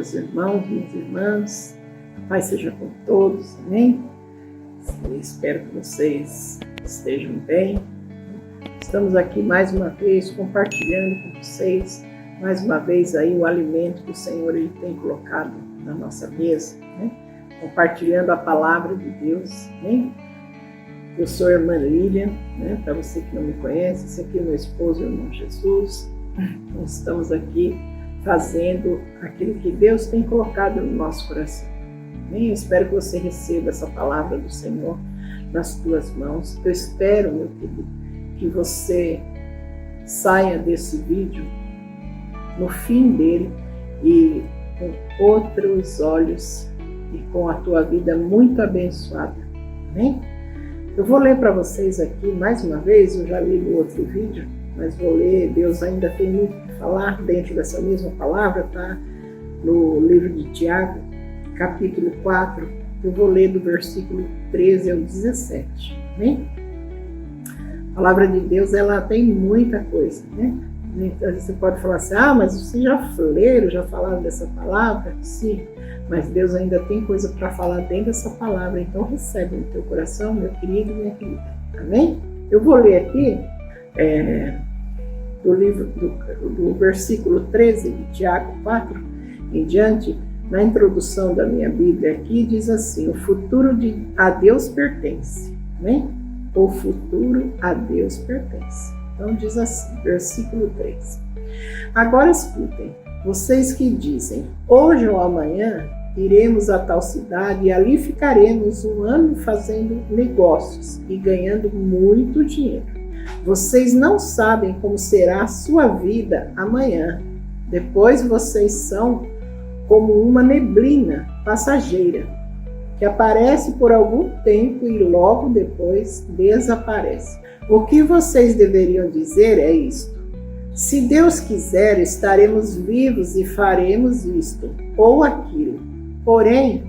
meus irmãos, minhas irmãs. A paz seja com todos, amém? Espero que vocês estejam bem. Estamos aqui mais uma vez compartilhando com vocês, mais uma vez aí o alimento que o Senhor ele tem colocado na nossa mesa, né? Compartilhando a palavra de Deus, né? Eu sou a irmã Lilian, né? Para você que não me conhece, esse aqui é meu esposo, o irmão Jesus. Nós estamos aqui fazendo aquilo que Deus tem colocado no nosso coração. Amém? Eu espero que você receba essa palavra do Senhor nas tuas mãos. Eu espero, meu querido, que você saia desse vídeo no fim dele e com outros olhos e com a tua vida muito abençoada. Amém? Eu vou ler para vocês aqui mais uma vez, eu já li no outro vídeo, mas vou ler, Deus ainda tem muito que falar dentro dessa mesma palavra, tá? No livro de Tiago, capítulo 4, eu vou ler do versículo 13 ao 17, amém? A palavra de Deus, ela tem muita coisa, né? Então, você pode falar assim, mas vocês já leram, já falaram dessa palavra? Sim, mas Deus ainda tem coisa para falar dentro dessa palavra, então recebe no teu coração, meu querido e minha querida, amém? Eu vou ler aqui do livro do versículo 13 de Tiago 4 em diante. Na introdução da minha Bíblia aqui diz assim: o futuro a Deus pertence, amém? O futuro a Deus pertence. Então diz assim, versículo 13. Agora escutem, vocês que dizem, hoje ou amanhã iremos a tal cidade e ali ficaremos um ano fazendo negócios e ganhando muito dinheiro. Vocês não sabem como será a sua vida amanhã. Depois vocês são como uma neblina passageira, que aparece por algum tempo e logo depois desaparece. O que vocês deveriam dizer é isto: se Deus quiser, estaremos vivos e faremos isto ou aquilo. Porém,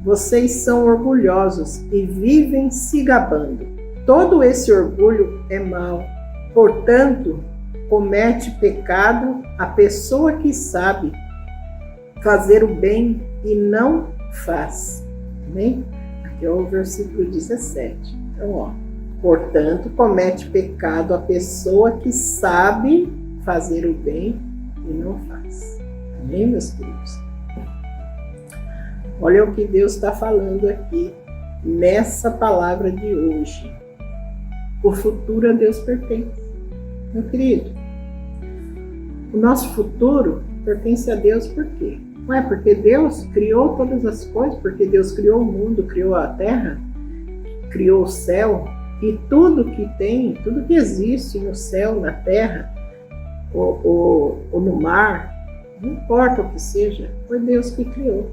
vocês são orgulhosos e vivem se gabando. Todo esse orgulho é mau. Portanto, comete pecado a pessoa que sabe fazer o bem e não faz. Amém? Aqui é o versículo 17. Então, portanto, comete pecado a pessoa que sabe fazer o bem e não faz. Amém, meus queridos? Olha o que Deus está falando aqui nessa palavra de hoje. O futuro a Deus pertence. Meu querido, o nosso futuro pertence a Deus por quê? Não é porque Deus criou todas as coisas, porque Deus criou o mundo, criou a terra, criou o céu, e tudo que tem, tudo que existe no céu, na terra, ou no mar, não importa o que seja, foi Deus que criou.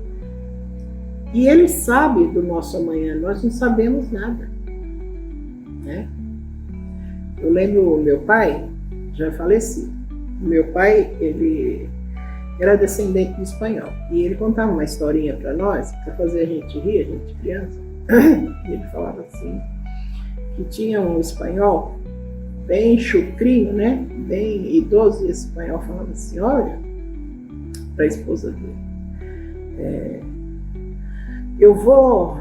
E Ele sabe do nosso amanhã, nós não sabemos nada, né? Eu lembro o meu pai, já falecido. O meu pai, ele era descendente de espanhol. E ele contava uma historinha para nós, para fazer a gente rir, a gente criança. E ele falava assim, que tinha um espanhol bem chucrinho, né? Bem idoso, e esse espanhol falava assim, olha, para a esposa dele, eu vou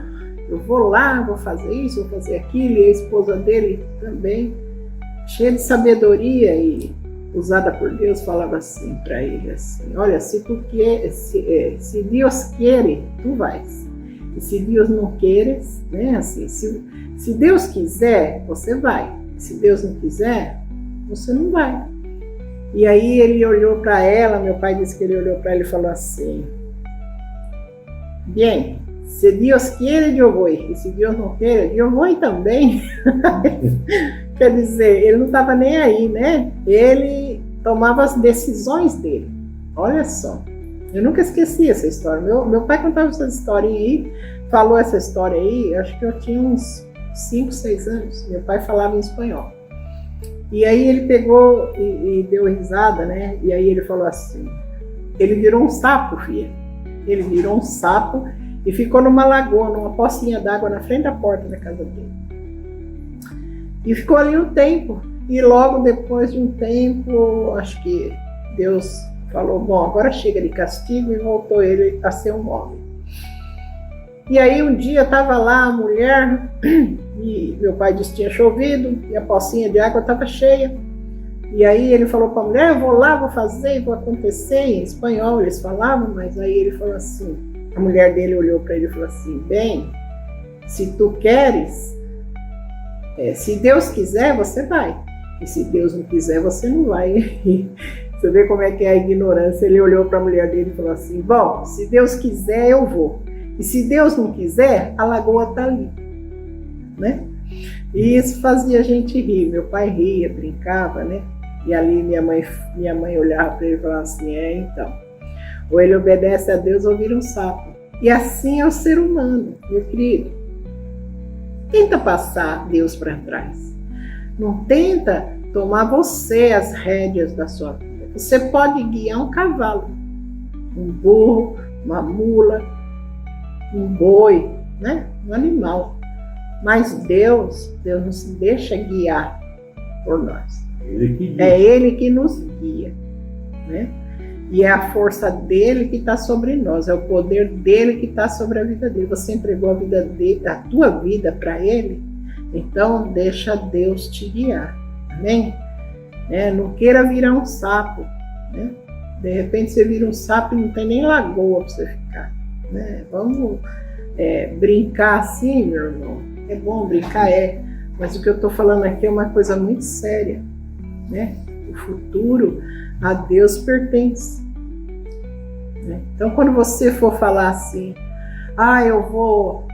lá, vou fazer isso, vou fazer aquilo, e a esposa dele também, cheia de sabedoria e usada por Deus, falava assim para ele assim, olha, se Deus quer, tu vais. E se Deus não quer, né, assim, se Deus quiser, você vai. Se Deus não quiser, você não vai. E aí ele olhou para ela, meu pai disse que ele olhou para ela e falou assim, bem, se Deus quer, eu vou. E se Deus não quer, eu vou também. Quer dizer, ele não estava nem aí, né? Ele tomava as decisões dele. Olha só. Eu nunca esqueci essa história. Meu pai contava essa historinha aí, falou essa história aí, acho que eu tinha uns 5, 6 anos. Meu pai falava em espanhol. E aí ele pegou e deu risada, né? E aí ele falou assim, ele virou um sapo, filha. Ele virou um sapo e ficou numa lagoa, numa pocinha d'água na frente da porta da casa dele. E ficou ali um tempo. E logo depois de um tempo, acho que Deus falou, bom, agora chega de castigo, e voltou ele a ser um homem. E aí um dia estava lá a mulher, e meu pai disse que tinha chovido, e a pocinha de água estava cheia. E aí ele falou para a mulher, eu vou lá, vou fazer, vou acontecer. Em espanhol eles falavam, mas aí ele falou assim, a mulher dele olhou para ele e falou assim, bem, se tu queres, se Deus quiser, você vai. E se Deus não quiser, você não vai. Você vê como é que é a ignorância. Ele olhou para a mulher dele e falou assim, bom, se Deus quiser, eu vou. E se Deus não quiser, a lagoa está ali. Né? E isso fazia a gente rir. Meu pai ria, brincava, né? E ali minha mãe olhava para ele e falava assim, então, ou ele obedece a Deus ou vira um sapo. E assim é o ser humano, meu querido. Tenta passar Deus para trás. Não tenta tomar você as rédeas da sua vida. Você pode guiar um cavalo, um burro, uma mula, um boi, né? Um animal. Mas Deus não se deixa guiar por nós. É Ele que nos guia, né? E é a força dele que está sobre nós, é o poder dele que está sobre a vida dele. Você entregou a vida dele, a tua vida para ele, então deixa Deus te guiar, amém? Não queira virar um sapo, né? De repente você vira um sapo e não tem nem lagoa para você ficar, né? Vamos brincar assim, meu irmão. É bom brincar, mas o que eu estou falando aqui é uma coisa muito séria, né? O futuro a Deus pertence, né? Então quando você for falar assim,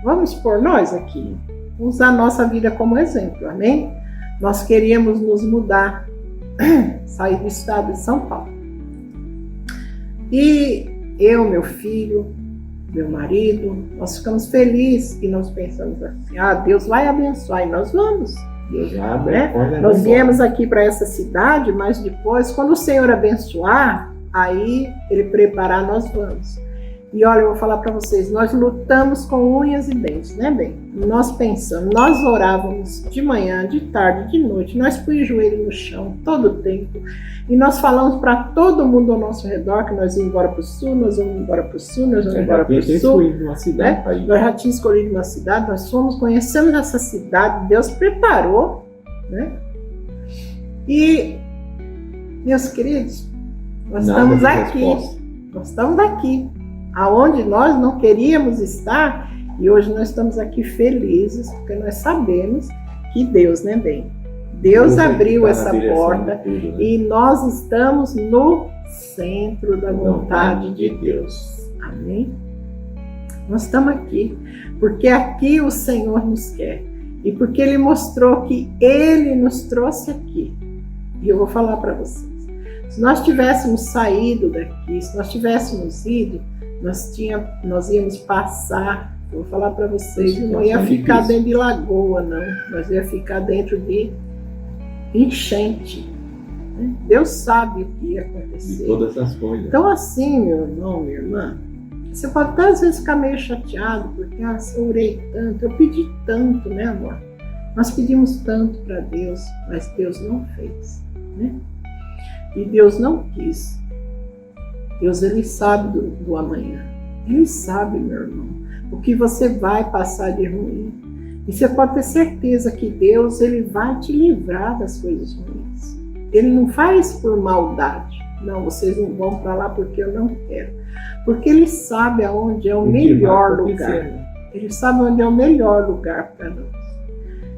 vamos por nós aqui, usar a nossa vida como exemplo, amém? Nós queríamos nos mudar, sair do estado de São Paulo. E eu, meu filho, meu marido, nós ficamos felizes e nós pensamos assim, Deus vai abençoar, e nós vamos. Deus vai abençoar, né? Nós viemos aqui para essa cidade, mas depois, quando o Senhor abençoar, aí Ele preparar, nós vamos. E olha, eu vou falar para vocês, nós lutamos com unhas e dentes, né, bem? Nós pensamos, nós orávamos de manhã, de tarde, de noite, nós põe o joelho no chão todo o tempo, e nós falamos para todo mundo ao nosso redor que nós íamos embora para o sul, nós vamos embora para o sul, nós vamos embora para o sul. Né? Nós já tínhamos escolhido uma cidade, nós fomos, conhecemos essa cidade, Deus preparou, né? E, meus queridos, nós estamos aqui, aonde nós não queríamos estar, e hoje nós estamos aqui felizes, porque nós sabemos que Deus, né, bem? Deus abriu essa porta, tudo, né? E nós estamos no centro da vontade de Deus. Amém? Nós estamos aqui, porque aqui o Senhor nos quer, e porque Ele mostrou que Ele nos trouxe aqui. E eu vou falar para vocês, se nós tivéssemos saído daqui, se nós tivéssemos ido, nós íamos passar, eu vou falar para vocês, não ia ficar dentro de lagoa, não. Nós ia ficar dentro de enchente. Né? Deus sabe o que ia acontecer. E todas as coisas. Então assim, meu irmão, minha irmã, você pode até às vezes ficar meio chateado, porque eu orei tanto, eu pedi tanto, né, amor? Nós pedimos tanto para Deus, mas Deus não fez, né? E Deus não quis. Deus, Ele sabe do amanhã. Ele sabe, meu irmão, o que você vai passar de ruim. E você pode ter certeza que Deus, Ele vai te livrar das coisas ruins. Ele não faz por maldade. Não, vocês não vão para lá porque eu não quero. Porque Ele sabe aonde é o melhor lugar. Ele sabe onde é o melhor lugar para nós.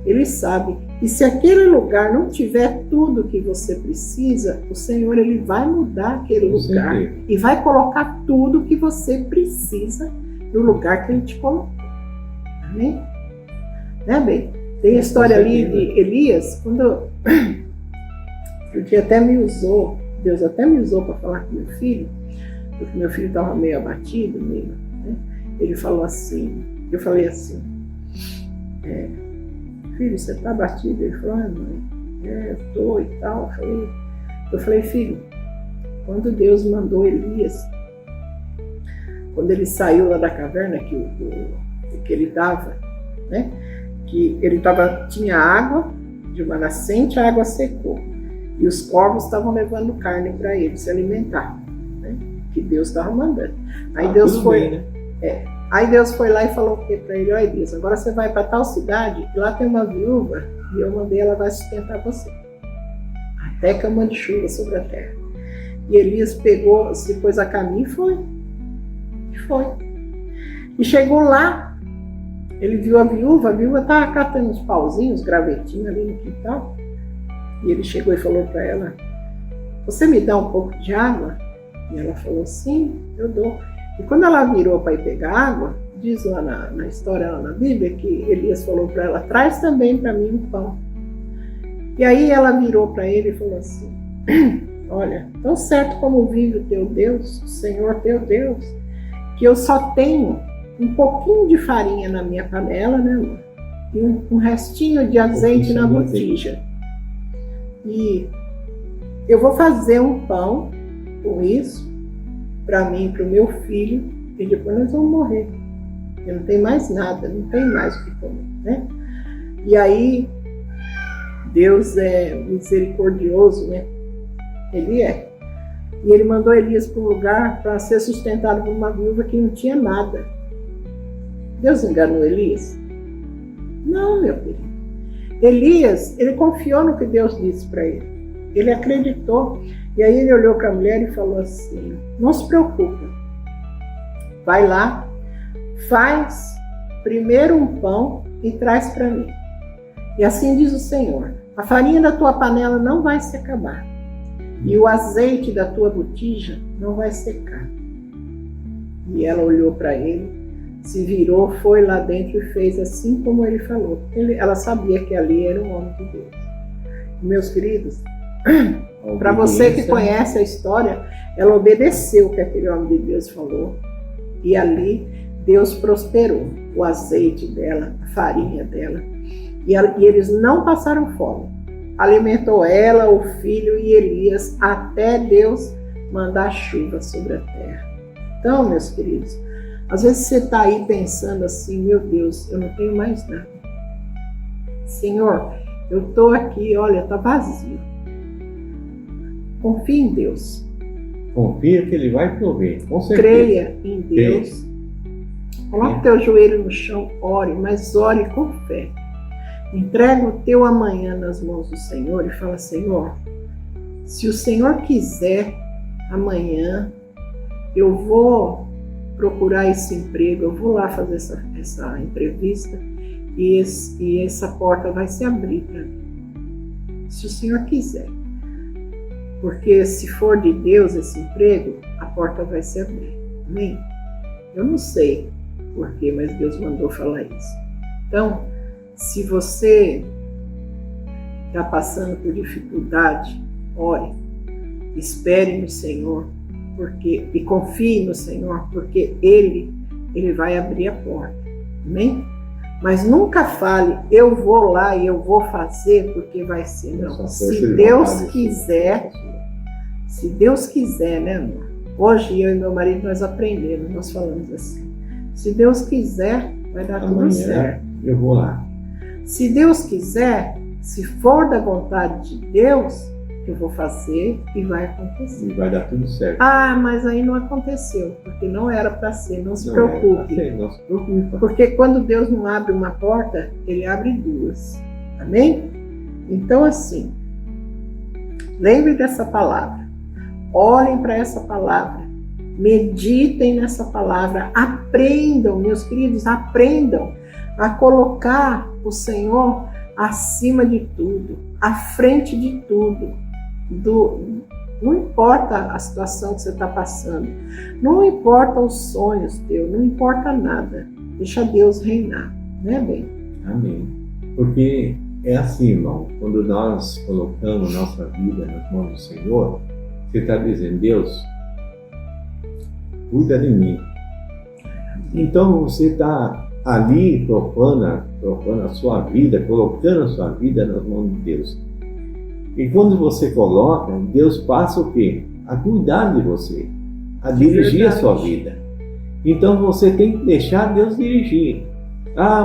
Ele sabe. E se aquele lugar não tiver tudo que você precisa, o Senhor, Ele vai mudar aquele lugar e vai colocar tudo que você precisa no lugar que Ele te colocou. Amém? Né, bem? Tem a história ali de Elias, quando porque até me usou, Deus até me usou para falar com meu filho, porque meu filho estava meio abatido, né? Ele falou assim, eu falei assim, filho, você está abatido? Ele falou, mãe, eu estou e tal. Eu falei, filho, quando Deus mandou Elias, quando ele saiu lá da caverna que ele estava, né? Que ele tinha água de uma nascente, a água secou. E os corvos estavam levando carne para ele se alimentar. que Deus estava mandando. Aí Ah, Deus tudo foi, bem, né? Aí Deus foi lá e falou o que para ele? Olha, Elias, agora você vai para tal cidade, e lá tem uma viúva, e eu mandei, ela vai sustentar você. Até que eu mande chuva sobre a terra. E Elias pegou, se pôs a caminho e foi. E foi. E chegou lá, ele viu a viúva estava catando uns pauzinhos, gravetinhos ali no quintal. E ele chegou e falou para ela, você me dá um pouco de água? E ela falou, sim, eu dou. E quando ela virou para ir pegar água, diz lá na história, lá na Bíblia, que Elias falou para ela, traz também para mim um pão. E aí ela virou para ele e falou assim, olha, tão certo como vive o teu Deus, o Senhor teu Deus, que eu só tenho um pouquinho de farinha na minha panela, né, amor? E um restinho de azeite na botija. E eu vou fazer um pão com isso, para mim e para o meu filho, e depois nós vamos morrer. Eu não tenho mais nada, não tem mais o que comer, né? E aí, Deus é misericordioso, né? Ele é. E ele mandou Elias para um lugar para ser sustentado por uma viúva que não tinha nada. Deus enganou Elias? Não, meu querido. Elias, ele confiou no que Deus disse para ele. Ele acreditou. E aí ele olhou para a mulher e falou assim, não se preocupa. Vai lá, faz primeiro um pão e traz para mim. E assim diz o Senhor, a farinha da tua panela não vai se acabar. E o azeite da tua botija não vai secar. E ela olhou para ele, se virou, foi lá dentro e fez assim como ele falou. Ela sabia que ali era um homem de Deus. Meus queridos, para você que conhece a história, ela obedeceu o que aquele homem de Deus falou. E ali Deus prosperou o azeite dela, a farinha dela. E eles não passaram fome. Alimentou ela, o filho e Elias, até Deus mandar chuva sobre a terra. Então, meus queridos, às vezes você está aí pensando assim, meu Deus, eu não tenho mais nada. Senhor, eu estou aqui, olha, está vazio. Confie em Deus. Confia que Ele vai prover, com certeza. Creia em Deus. Coloque teu joelho no chão, ore, mas ore com fé. Entrega o teu amanhã nas mãos do Senhor e fala, Senhor, se o Senhor quiser, amanhã eu vou procurar esse emprego, eu vou lá fazer essa entrevista e essa porta vai se abrir para mim. Se o Senhor quiser. Porque se for de Deus esse emprego, a porta vai se abrir. Amém? Eu não sei porquê, mas Deus mandou falar isso. Então, se você está passando por dificuldade, ore, espere no Senhor, e confie no Senhor, porque Ele vai abrir a porta. Amém? Mas nunca fale, eu vou lá e eu vou fazer porque vai ser. Não. Se Deus quiser, né, amor? Hoje eu e meu marido nós aprendemos, nós falamos assim. Se Deus quiser, vai dar tudo certo. Eu vou lá. Se Deus quiser, se for da vontade de Deus, eu vou fazer e vai acontecer. E vai dar tudo certo. Ah, mas aí não aconteceu, porque não era para ser, não se preocupe. Não se preocupe. Porque quando Deus não abre uma porta, Ele abre duas. Amém? Então assim, lembre dessa palavra. Olhem para essa palavra. Meditem nessa palavra. Aprendam, meus queridos, aprendam a colocar o Senhor acima de tudo, à frente de tudo. Não importa a situação que você está passando, não importa os sonhos teus, não importa nada. Deixa Deus reinar, né, bem? Amém. Porque é assim, irmão, quando nós colocamos nossa vida nas mãos do Senhor, você está dizendo, Deus, cuida de mim. Então você está ali trocando a sua vida, colocando a sua vida nas mãos de Deus. E quando você coloca, Deus passa o quê? A cuidar de você, a dirigir a sua vida. Então você tem que deixar Deus dirigir. Ah,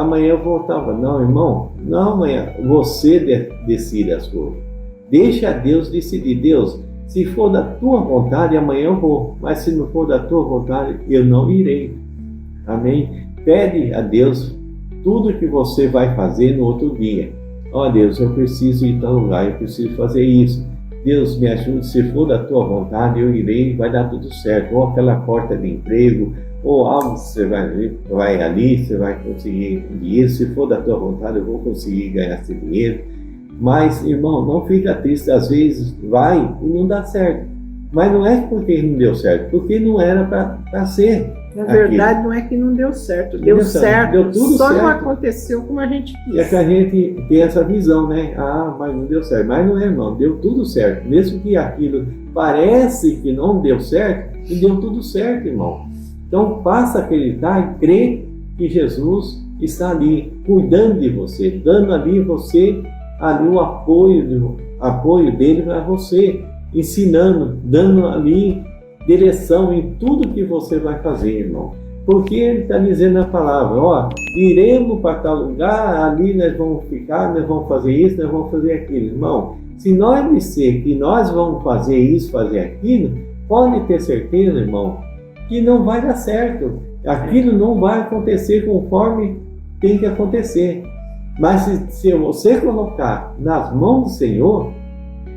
amanhã eu voltava. Não, irmão, não amanhã. Você decide as coisas. Deixa Deus decidir. Deus, Se for da tua vontade, amanhã eu vou. Mas se não for da tua vontade, eu não irei. Amém? Pede a Deus tudo que você vai fazer no outro dia. Ó Deus, eu preciso ir em tal lugar, eu preciso fazer isso. Deus, me ajude, se for da tua vontade, eu irei, vai dar tudo certo. Ou aquela porta de emprego, ou algo que você vai ali, você vai conseguir dinheiro. Se for da tua vontade, eu vou conseguir ganhar esse dinheiro. Mas, irmão, não fica triste. Às vezes vai e não dá certo. Mas não é porque não deu certo, porque não era para ser. Na verdade, não é que não deu certo. Deu certo, deu tudo só certo. não aconteceu como a gente quis. E é que a gente tem essa visão, né? Ah, mas não deu certo. Mas não é, irmão. Deu tudo certo. Mesmo que aquilo parece que não deu certo, e deu tudo certo, irmão. Então, passa a acreditar e crer que Jesus está ali, cuidando de você, dando ali você ali o apoio dele para você, ensinando, dando ali direção em tudo que você vai fazer, irmão. Porque ele está dizendo na palavra, ó, iremos para tal lugar, ali nós vamos ficar, nós vamos fazer isso, nós vamos fazer aquilo. Irmão, se nós disser que nós vamos fazer isso, fazer aquilo, pode ter certeza, irmão, que não vai dar certo. Aquilo não vai acontecer conforme tem que acontecer. Mas se você colocar nas mãos do Senhor,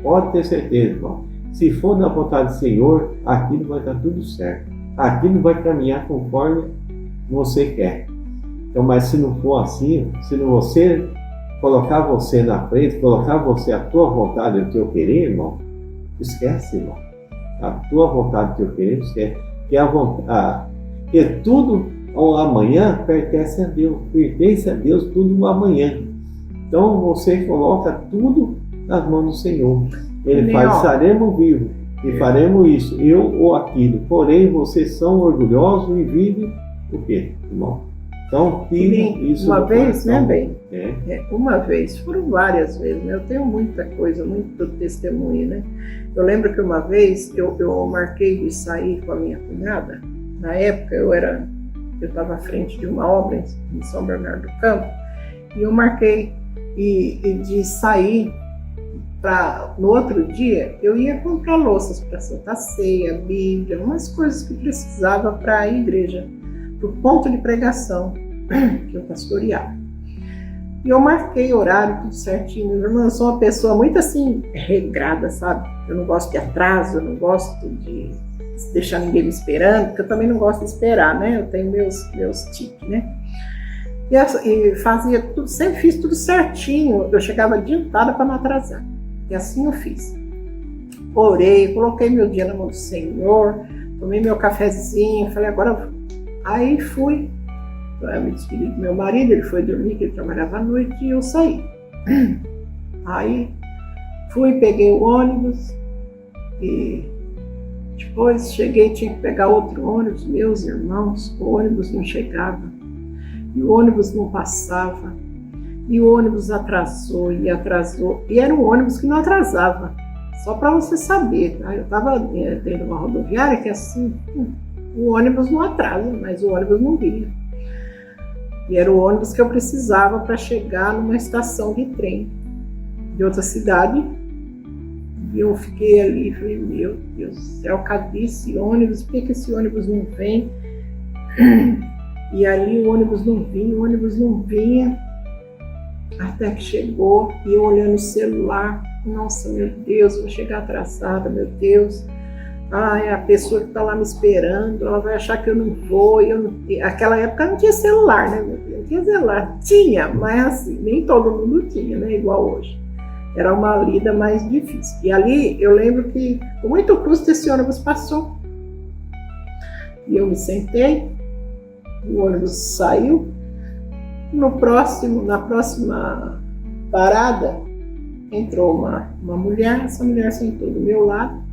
pode ter certeza, irmão. Se for na vontade do Senhor, aquilo vai dar tudo certo. Aquilo vai caminhar conforme você quer. Então, mas se não for assim, se não você colocar você na frente, colocar você a tua vontade, o teu querer, irmão, esquece, irmão. A tua vontade, o teu querer, esquece. Que tudo o amanhã pertence a Deus tudo o amanhã. Então você coloca tudo nas mãos do Senhor. Ele faz, estaremos vivos e faremos isso, eu ou aquilo. Porém, vocês são orgulhosos e vivem o quê, irmão? Então, isso uma vez, coração. Né, bem? Uma vez, foram várias vezes, né? Eu tenho muita coisa, muito testemunho, né? Eu lembro que uma vez eu marquei de sair com a minha cunhada. Na época eu estava à frente de uma obra em São Bernardo do Campo, e eu marquei de sair para, no outro dia, eu ia comprar louças para Santa Ceia, Bíblia, umas coisas que precisava para a igreja, para o ponto de pregação que eu pastoreava. E eu marquei horário, tudo certinho. Meu irmão, eu sou uma pessoa muito assim, regrada, sabe? Eu não gosto de atraso, eu não gosto de deixar ninguém me esperando, porque eu também não gosto de esperar, né? Eu tenho meus tiques, né? E fazia tudo, sempre fiz tudo certinho. Eu chegava adiantada para não atrasar. E assim eu fiz. Orei, coloquei meu dia na mão do Senhor, tomei meu cafezinho, falei, agora eu vou. Aí fui, eu me despedi do meu marido, ele foi dormir, que ele trabalhava à noite, e eu saí. Aí fui, peguei o ônibus e depois cheguei, tinha que pegar outro ônibus, meus irmãos, o ônibus não chegava, e o ônibus não passava, e o ônibus atrasou, e era um ônibus que não atrasava, só para você saber, tá? Eu estava dentro de uma rodoviária que assim, o ônibus não atrasa, mas o ônibus não vinha. E era o ônibus que eu precisava para chegar numa estação de trem de outra cidade. E eu fiquei ali e falei, meu Deus do céu, cadê esse ônibus? Por que esse ônibus não vem? E ali o ônibus não vinha, até que chegou, e eu olhando o celular, nossa, meu Deus, vou chegar atrasada, meu Deus. Ai, a pessoa que está lá me esperando, ela vai achar que eu não vou. Aquela época não tinha celular, né, meu Deus? Não tinha celular. Tinha, mas assim, nem todo mundo tinha, né, igual hoje. Era uma lida mais difícil. E ali eu lembro que, com muito custo, esse ônibus passou. E eu me sentei, o ônibus saiu. Na próxima parada, entrou uma mulher, essa mulher sentou do meu lado,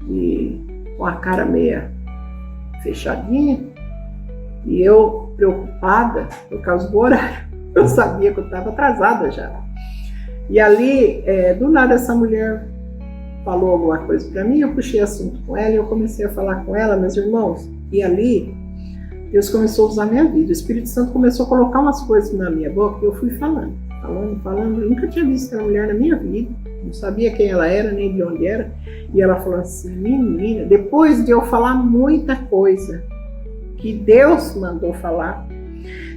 e com a cara meia fechadinha, e eu preocupada por causa do horário. Eu sabia que eu estava atrasada já. E ali, do nada, essa mulher falou alguma coisa para mim, eu puxei assunto com ela e eu comecei a falar com ela, meus irmãos, e ali Deus começou a usar a minha vida. O Espírito Santo começou a colocar umas coisas na minha boca e eu fui falando. Eu nunca tinha visto aquela mulher na minha vida. não sabia quem ela era, nem de onde era. E ela falou assim, menina, depois de eu falar muita coisa que Deus mandou falar,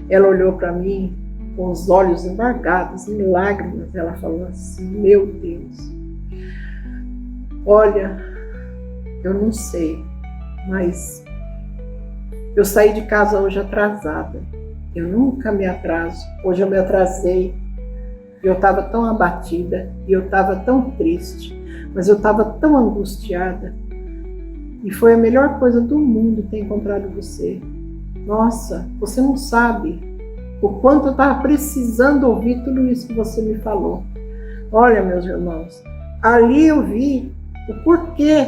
ela olhou para mim com os olhos embargados, em lágrimas. Ela falou assim, meu Deus, olha, eu não sei, mas eu saí de casa hoje atrasada. Eu nunca me atraso. Hoje eu me atrasei. Eu estava tão abatida e eu estava tão triste, mas eu estava tão angustiada. E foi a melhor coisa do mundo ter encontrado você. Nossa, você não sabe o quanto eu estava precisando ouvir tudo isso que você me falou. Olha, meus irmãos, ali eu vi o porquê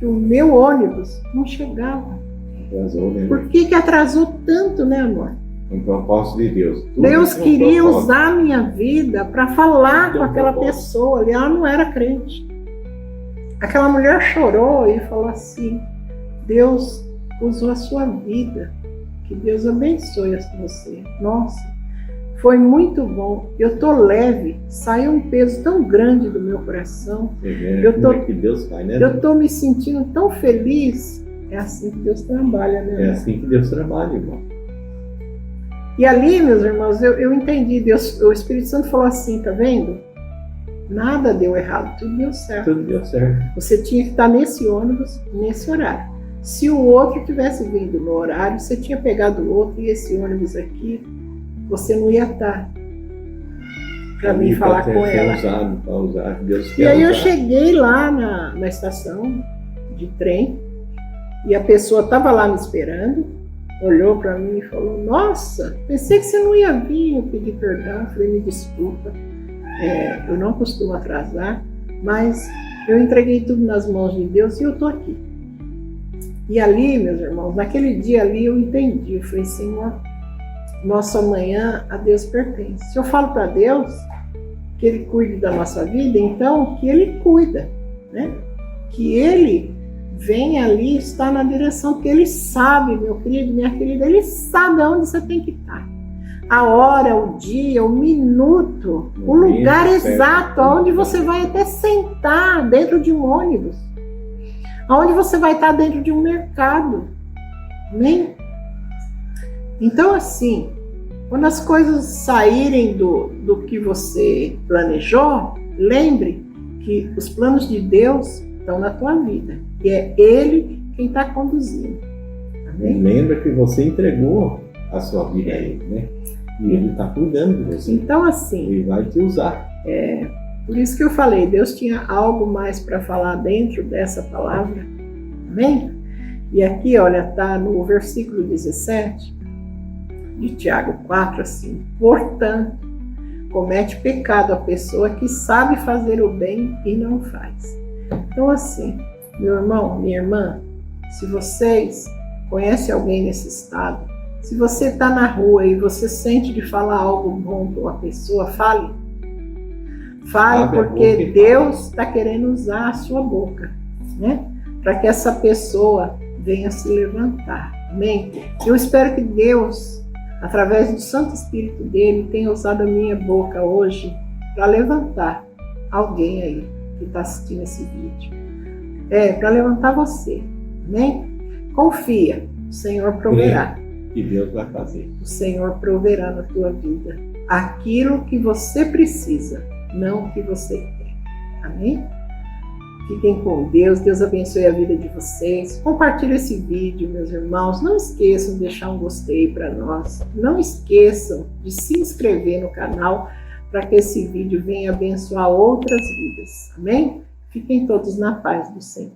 que o meu ônibus não chegava. Atrasou, né? Por que atrasou tanto, né, amor? Um propósito de Deus. Tudo Deus tem um queria propósito. usar a minha vida para falar Tem com um aquela propósito. pessoa ali. Ela não era crente. Aquela mulher chorou e falou assim, Deus usou a sua vida. Que Deus abençoe você. Nossa, foi muito bom. Eu tô leve. Saiu um peso tão grande do meu coração. Você vê Eu como tô- é que Deus faz, né? Eu tô me sentindo tão feliz. É assim que Deus trabalha, né? É assim que Deus trabalha, irmão. E ali, meus irmãos, eu entendi. Deus, o Espírito Santo falou assim, tá vendo? Nada deu errado, tudo deu certo. Tudo deu certo. Você tinha que estar nesse ônibus, nesse horário. Se o outro tivesse vindo no horário, você tinha pegado o outro e esse ônibus aqui, você não ia estar para mim falar com ela. Usado, para usar. Deus E quer aí eu usar. cheguei lá na estação de trem e a pessoa estava lá me esperando, olhou para mim e falou, nossa, pensei que você não ia vir. Eu pedi perdão, eu falei, me desculpa, eu não costumo atrasar, mas eu entreguei tudo nas mãos de Deus e eu estou aqui. E ali, meus irmãos, naquele dia ali eu entendi, eu falei, Senhor, nosso amanhã a Deus pertence. Se eu falo para Deus que Ele cuide da nossa vida, então que Ele cuida, né? Que Ele vem ali, está na direção, porque Ele sabe, meu querido, minha querida, Ele sabe aonde você tem que estar. A hora, o dia, o minuto, o lugar exato, aonde você vai até sentar dentro de um ônibus, aonde você vai estar dentro de um mercado, amém? Então, assim, quando as coisas saírem do que você planejou, lembre que os planos de Deus estão na tua vida. E é Ele quem está conduzindo. Amém? Lembra que você entregou a sua vida a Ele, né? E Ele está cuidando de você. Então, assim, Ele vai te usar. por isso que eu falei, Deus tinha algo mais para falar dentro dessa palavra. Amém? E aqui, olha, está no versículo 17 de Tiago 4, assim, portanto, comete pecado a pessoa que sabe fazer o bem e não faz. Então, assim, meu irmão, minha irmã, se vocês conhecem alguém nesse estado, se você está na rua e você sente de falar algo bom para uma pessoa, fale. Fale, Abre a boca porque e Deus está querendo usar a sua boca, né? Para que essa pessoa venha se levantar. Amém? Eu espero que Deus, através do Santo Espírito dele, tenha usado a minha boca hoje para levantar alguém aí que está assistindo esse vídeo. Para levantar você. Amém? Confia, o Senhor proverá. Que Deus vai fazer. O Senhor proverá na tua vida aquilo que você precisa, não o que você quer. Amém? Fiquem com Deus. Deus abençoe a vida de vocês. Compartilhe esse vídeo, meus irmãos. Não esqueçam de deixar um gostei para nós. Não esqueçam de se inscrever no canal para que esse vídeo venha abençoar outras vidas. Amém? Fiquem todos na paz do Senhor.